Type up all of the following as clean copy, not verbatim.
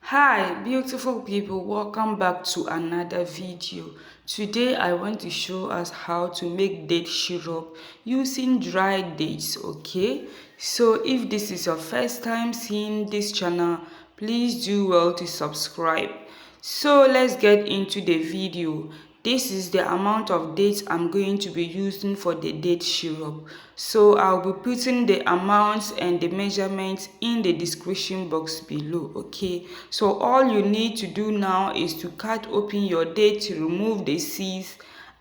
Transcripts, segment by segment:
Hi beautiful people, welcome back to another video. Today I want to show us how to make date syrup using dried dates. Okay, so if this is your first time seeing this channel, please do well to subscribe. So let's get into the video. This is the amount of dates I'm going to be using for the date syrup. So I'll be putting the amounts and the measurements in the description box below. Okay, so all you need to do now is to cut open your date, to remove the seeds,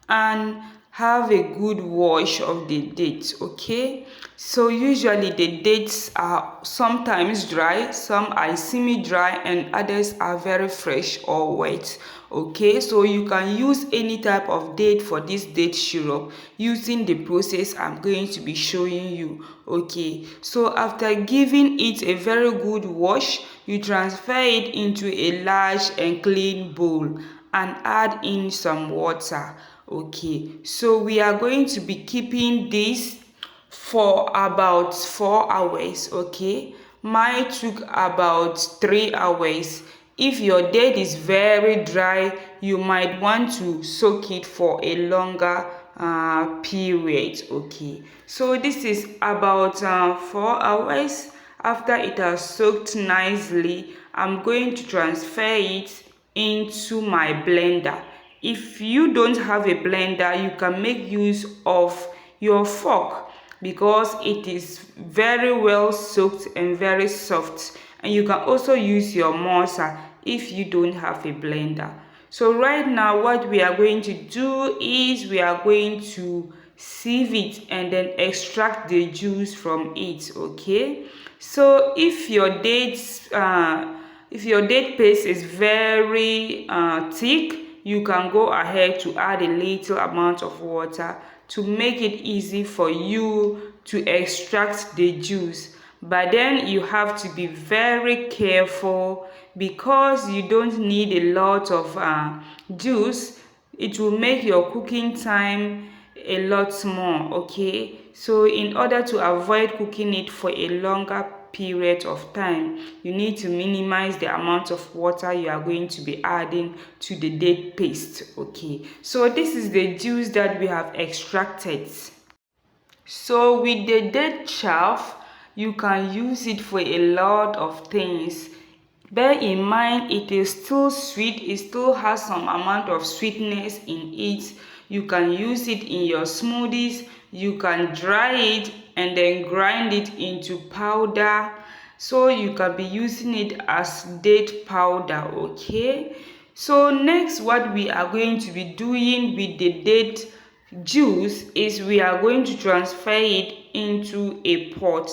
and have a good wash of the dates. Okay, so usually the dates are sometimes dry, some are semi dry, and others are very fresh or wet. Okay, so you can use any type of date for this date syrup using the process I'm going to be showing you. Okay, so after giving it a very good wash, you transfer it into a large and clean bowl and add in some water. Okay, so we are going to be keeping this for about 4 hours. Okay, mine took about 3 hours. If your date is very dry, you might want to soak it for a longer period. Okay, so this is about 4 hours. After it has soaked nicely, I'm going to transfer it into my blender. If you don't have a blender, you can make use of your fork because it is very well soaked and very soft. And you can also use your mortar if you don't have a blender. So right now what we are going to do is we are going to sieve it and then extract the juice from it. Okay, so if your date paste is very thick, you can go ahead to add a little amount of water to make it easy for you to extract the juice. But then you have to be very careful because you don't need a lot of juice. It will make your cooking time a lot more. Okay, so in order to avoid cooking it for a longer period of time, you need to minimize the amount of water you are going to be adding to the date paste. Okay, so this is the juice that we have extracted. So with the date chaff, you can use it for a lot of things. Bear in mind it is still sweet, it still has some amount of sweetness in it. You can use it in your smoothies, you can dry it and then grind it into powder. So you can be using it as date powder. Okay, so next what we are going to be doing with the date juice is we are going to transfer it into a pot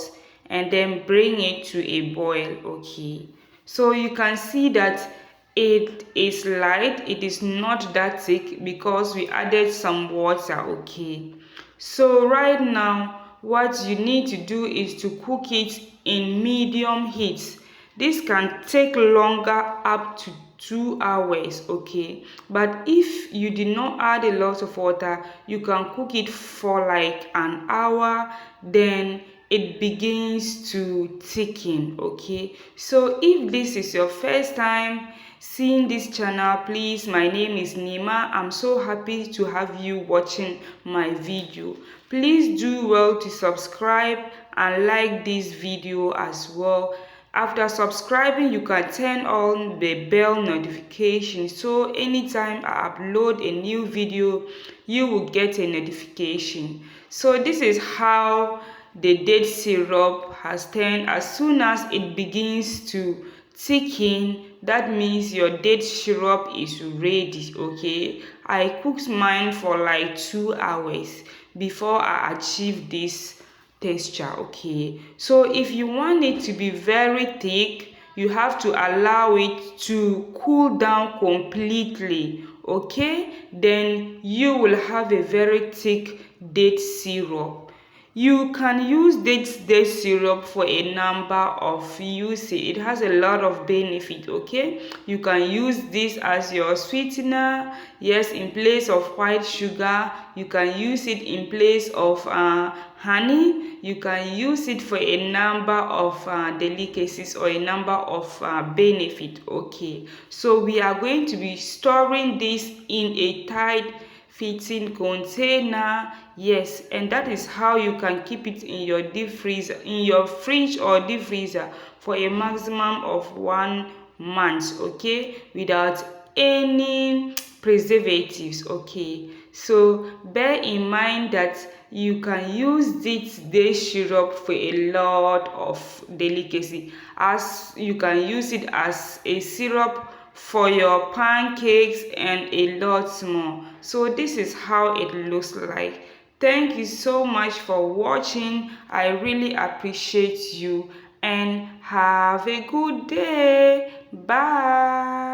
and then bring it to a boil. Okay, so you can see that it is light, it is not that thick because we added some water. Okay, so right now what you need to do is to cook it in medium heat. This can take longer, up to 2 hours. Okay, but if you did not add a lot of water, you can cook it for like an hour, then it begins to thicken. Okay, so if this is your first time seeing this channel, please, my name is Nima. I'm so happy to have you watching my video. Please do well to subscribe and like this video as well. After subscribing, you can turn on the bell notification, so anytime I upload a new video, you will get a notification. So this is how the date syrup has turned. As soon as it begins to thicken, that means your date syrup is ready. Okay, I cooked mine for like 2 hours before I achieved this texture. Okay, so if you want it to be very thick, you have to allow it to cool down completely. Okay, then you will have a very thick date syrup. You can use this date syrup for a number of uses. It has a lot of benefit. Okay, you can use this as your sweetener. Yes, in place of white sugar. You can use it in place of honey. You can use it for a number of delicacies or a number of benefit. Okay, so we are going to be storing this in a tight fitting container. Yes, and that is how you can keep it in your deep freezer, in your fridge or deep freezer, for a maximum of 1 month. Okay, without any preservatives. Okay, so bear in mind that you can use this day syrup for a lot of delicacy, as you can use it as a syrup for your pancakes and a lot more. So this is how it looks like. Thank you so much for watching. I really appreciate you, and have a good day. Bye.